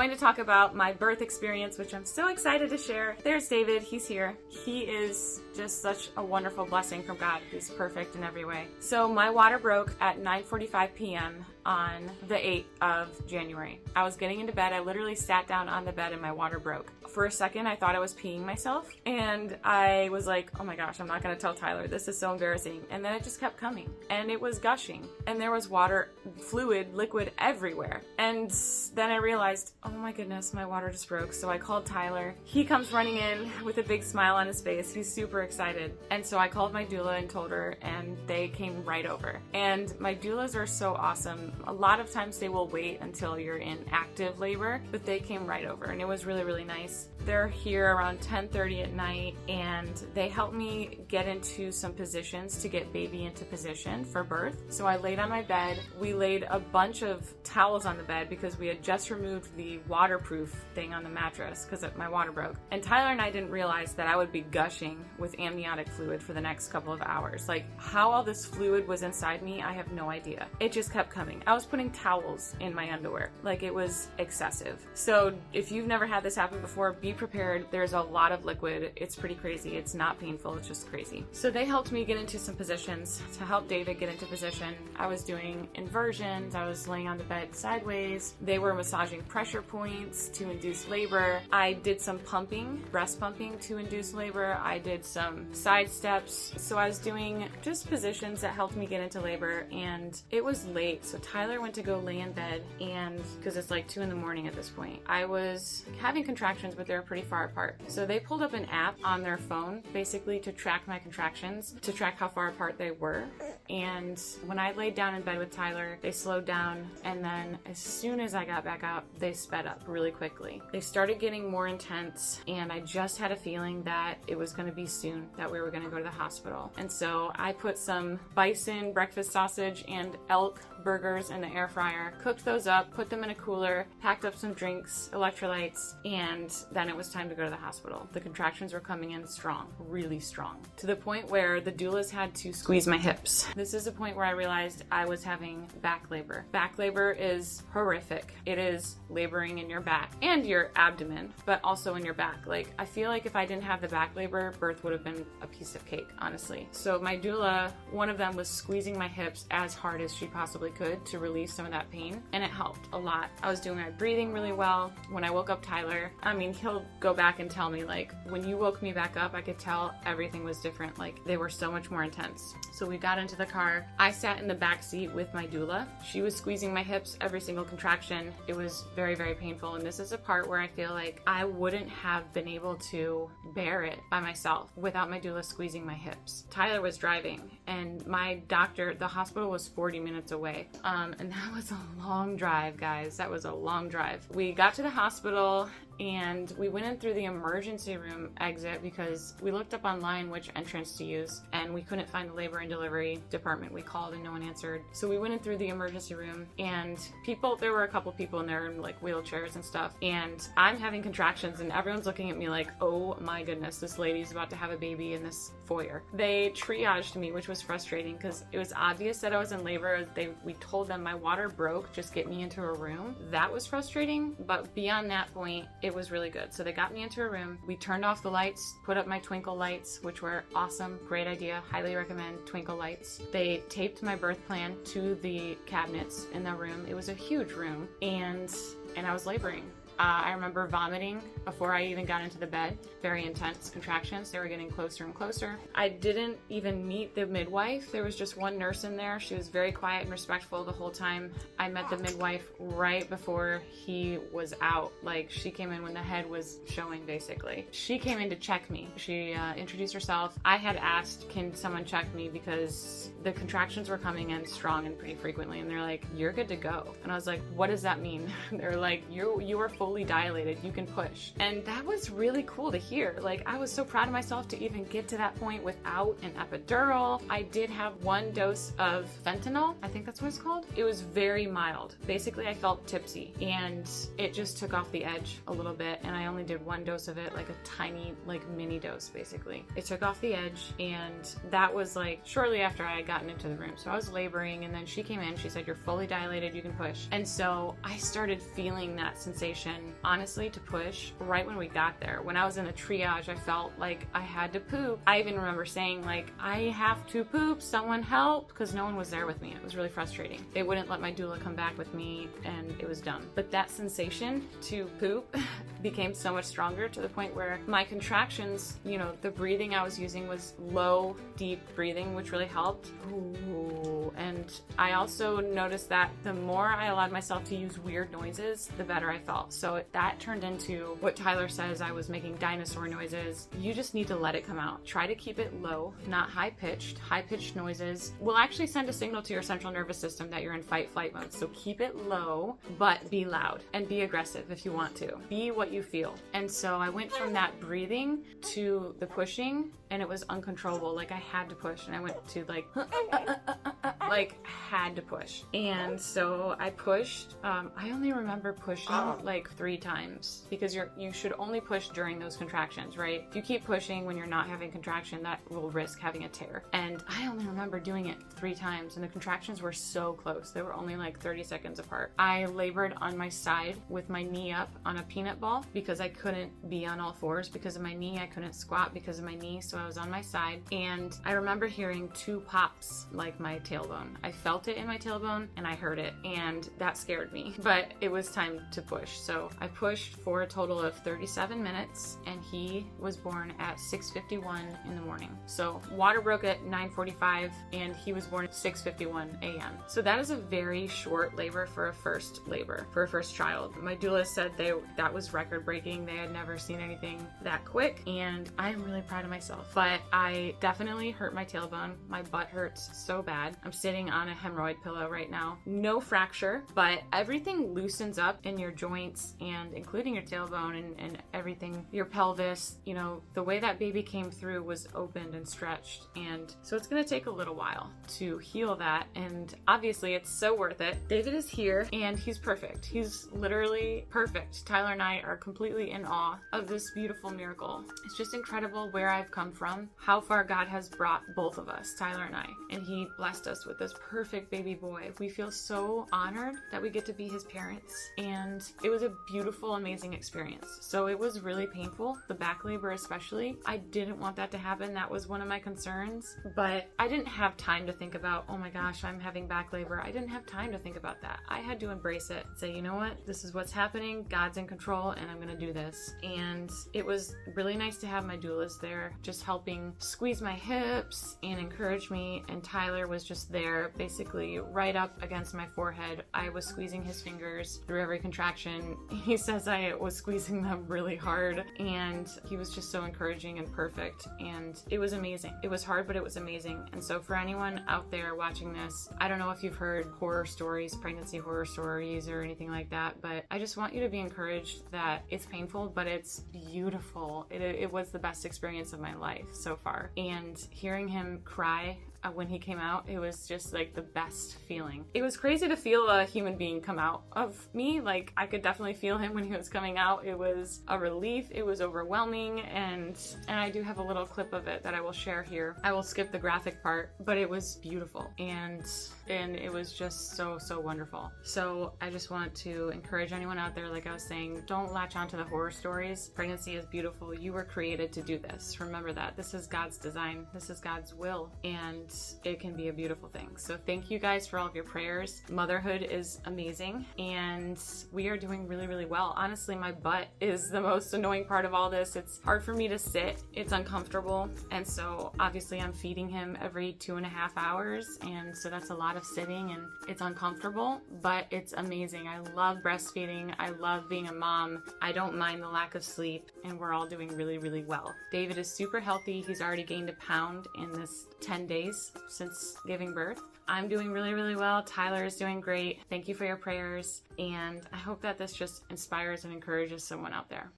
going to talk about my birth experience, which I'm so excited to share. There's David, he's here. He is just such a wonderful blessing from God. He's perfect in every way. So my water broke at 9:45 p.m. on the 8th of January. I was getting into bed. I literally sat down on the bed and my water broke. For a second, I thought I was peeing myself, and I was like, oh my gosh, I'm not gonna tell Tyler. This is so embarrassing. And then it just kept coming, and it was gushing, and there was water, fluid, liquid everywhere. And then I realized, oh my goodness, my water just broke. So I called Tyler. He comes running in with a big smile on his face. He's super excited. And so I called my doula and told her, and they came right over. And my doulas are so awesome. A lot of times they will wait until you're in active labor, but they came right over, and it was really, really nice. They're here around 10:30 at night, and they helped me get into some positions to get baby into position for birth. So I laid on my bed. We laid a bunch of towels on the bed because we had just removed the waterproof thing on the mattress because my water broke. And Tyler and I didn't realize that I would be gushing with amniotic fluid for the next couple of hours. Like, how all this fluid was inside me, I have no idea. It just kept coming. I was putting towels in my underwear. Like, it was excessive. So if you've never had this happen before, be prepared. There's a lot of liquid. It's pretty crazy. It's not painful. It's just crazy. So they helped me get into some positions to help David get into position. I was doing inversions. I was laying on the bed sideways. They were massaging pressure points to induce labor. I did some pumping, breast pumping to induce labor. I did some side steps. So I was doing just positions that helped me get into labor, and it was late. So Tyler went to go lay in bed, and because it's like 2 a.m. at this point, I was having contractions, but they were pretty far apart. So they pulled up an app on their phone basically to track my contractions, to track how far apart they were. And when I laid down in bed with Tyler, they slowed down, and then as soon as I got back up, they sped up really quickly. They started getting more intense, and I just had a feeling that it was going to be soon that we were going to go to the hospital. And so I put some bison breakfast sausage and elk burgers in the air fryer, cooked those up, put them in a cooler, packed up some drinks, electrolytes, and then it was time to go to the hospital. The contractions were coming in strong, really strong, to the point where the doulas had to squeeze my hips. This is the point where I realized I was having back labor. Back labor is horrific. It is laboring in your back and your abdomen, but also in your back. Like, I feel like if I didn't have the back labor, birth would have been a piece of cake, honestly. So my doula, one of them was squeezing my hips as hard as she possibly could to release some of that pain, and it helped a lot. I was doing my breathing really well. When I woke up Tyler, I mean, he'll go back and tell me, like, when you woke me back up, I could tell everything was different. Like, they were so much more intense. So we got into the car. I sat in the back seat with my doula. She was squeezing my hips every single contraction. It was very, very painful, and this is a part where I feel like I wouldn't have been able to bear it by myself without my doula squeezing my hips. Tyler was driving, and my doctor, the hospital was 40 minutes away. And that was a long drive, guys. That was a long drive. We got to the hospital, and we went in through the emergency room exit because we looked up online which entrance to use, and we couldn't find the labor and delivery department. We called and no one answered. So we went in through the emergency room, and there were a couple people in there in like wheelchairs and stuff, and I'm having contractions, and everyone's looking at me like, oh my goodness, this lady's about to have a baby in this foyer. They triaged me, which was frustrating because it was obvious that I was in labor. We told them my water broke, just get me into a room. That was frustrating, but beyond that point, it was really good. So they got me into a room. We turned off the lights, put up my twinkle lights, which were awesome. Great idea. Highly recommend twinkle lights. They taped my birth plan to the cabinets in the room. It was a huge room, and I was laboring. I remember vomiting before I even got into the bed. Very intense contractions. They were getting closer and closer. I didn't even meet the midwife. There was just one nurse in there. She was very quiet and respectful the whole time. I met the midwife right before he was out. Like, she came in when the head was showing, basically. She came in to check me. She introduced herself. I had asked, can someone check me, because the contractions were coming in strong and pretty frequently, and they're like, you're good to go. And I was like, what does that mean? They're like, you are fully dilated, you can push. And that was really cool to hear. Like, I was so proud of myself to even get to that point without an epidural. I did have 1 dose of fentanyl, I think that's what it's called. It was very mild. Basically, I felt tipsy, and it just took off the edge a little bit, and I only did 1 dose of it, like a tiny, like mini dose, basically. It took off the edge, and that was like shortly after I had gotten into the room. So I was laboring, and then she came in, she said, you're fully dilated, you can push. And so I started feeling that sensation then honestly to push right when we got there. When I was in the triage, I felt like I had to poop. I even remember saying like, I have to poop, someone help, because no one was there with me. It was really frustrating. They wouldn't let my doula come back with me, and it was dumb. But that sensation to poop became so much stronger, to the point where my contractions, you know, the breathing I was using was low, deep breathing, which really helped. Ooh. And I also noticed that the more I allowed myself to use weird noises, the better I felt. So that turned into what Tyler says, I was making dinosaur noises. You just need to let it come out. Try to keep it low, not high-pitched. High-pitched noises will actually send a signal to your central nervous system that you're in fight-flight mode. So keep it low, but be loud and be aggressive if you want to. Be what you feel. And so I went from that breathing to the pushing, and it was uncontrollable. Like I had to push, and I went to like had to push. And so I pushed. I only remember pushing like 3 times, because you should only push during those contractions, right? If you keep pushing when you're not having contraction, that will risk having a tear. And I only remember doing it 3 times, and the contractions were so close. They were only like 30 seconds apart. I labored on my side with my knee up on a peanut ball, because I couldn't be on all fours because of my knee. I couldn't squat because of my knee, so I was on my side. And I remember hearing 2 pops like my tailbone. I felt it in my tailbone and I heard it, and that scared me. But it was time to push. So I pushed for a total of 37 minutes, and he was born at 6:51 in the morning. So water broke at 9:45, and he was born at 6:51 a.m. So that is a very short labor for a first child. My doula said that was record breaking. They had never seen anything that quick, and I am really proud of myself. But I definitely hurt my tailbone. My butt hurts so bad. I'm sitting on a hemorrhoid pillow right now. No fracture, but everything loosens up in your joints, and including your tailbone and everything, your pelvis. You know, the way that baby came through was opened and stretched, and so it's gonna take a little while to heal that, and obviously it's so worth it. David is here, and he's perfect. He's literally perfect. Tyler and I are completely in awe of this beautiful miracle. It's just incredible where I've come from, how far God has brought both of us, Tyler and I, and he blessed us with this perfect baby boy. We feel so honored that we get to be his parents, and it was a beautiful, amazing experience. So it was really painful, the back labor especially. I didn't want that to happen. That was one of my concerns, but I didn't have time to think about, oh my gosh, I'm having back labor. I didn't have time to think about that. I had to embrace it, say, you know what, this is what's happening. God's in control, and I'm gonna do this. And it was really nice to have my doulas there, just helping squeeze my hips and encourage me. And Tyler was just there, basically right up against my forehead. I was squeezing his fingers through every contraction. He says I was squeezing them really hard, and he was just so encouraging and perfect, and it was amazing. It was hard, but it was amazing. And so for anyone out there watching this, I don't know if you've heard horror stories, pregnancy horror stories or anything like that, but I just want you to be encouraged that it's painful, but it's beautiful. It was the best experience of my life so far. And hearing him cry when he came out, it was just like the best feeling. It was crazy to feel a human being come out of me. Like I could definitely feel him when he was coming out. It was a relief. It was overwhelming, and I do have a little clip of it that I will share here. I will skip the graphic part, but it was beautiful, and it was just so wonderful. So I just want to encourage anyone out there, like I was saying, don't latch onto the horror stories. Pregnancy is beautiful. You were created to do this. Remember that. This is God's design. This is God's will, and it can be a beautiful thing. So thank you guys for all of your prayers. Motherhood is amazing, and we are doing really well. Honestly, my butt is the most annoying part of all this. It's hard for me to sit. It's uncomfortable, and so obviously I'm feeding him every 2.5 hours, and so that's a lot of sitting, and it's uncomfortable, but it's amazing. I love breastfeeding. I love being a mom. I don't mind the lack of sleep, and we're all doing really well. David is super healthy. He's already gained 1 pound in this 10 days since giving birth. I'm doing really well. Tyler is doing great. Thank you for your prayers, and I hope that this just inspires and encourages someone out there.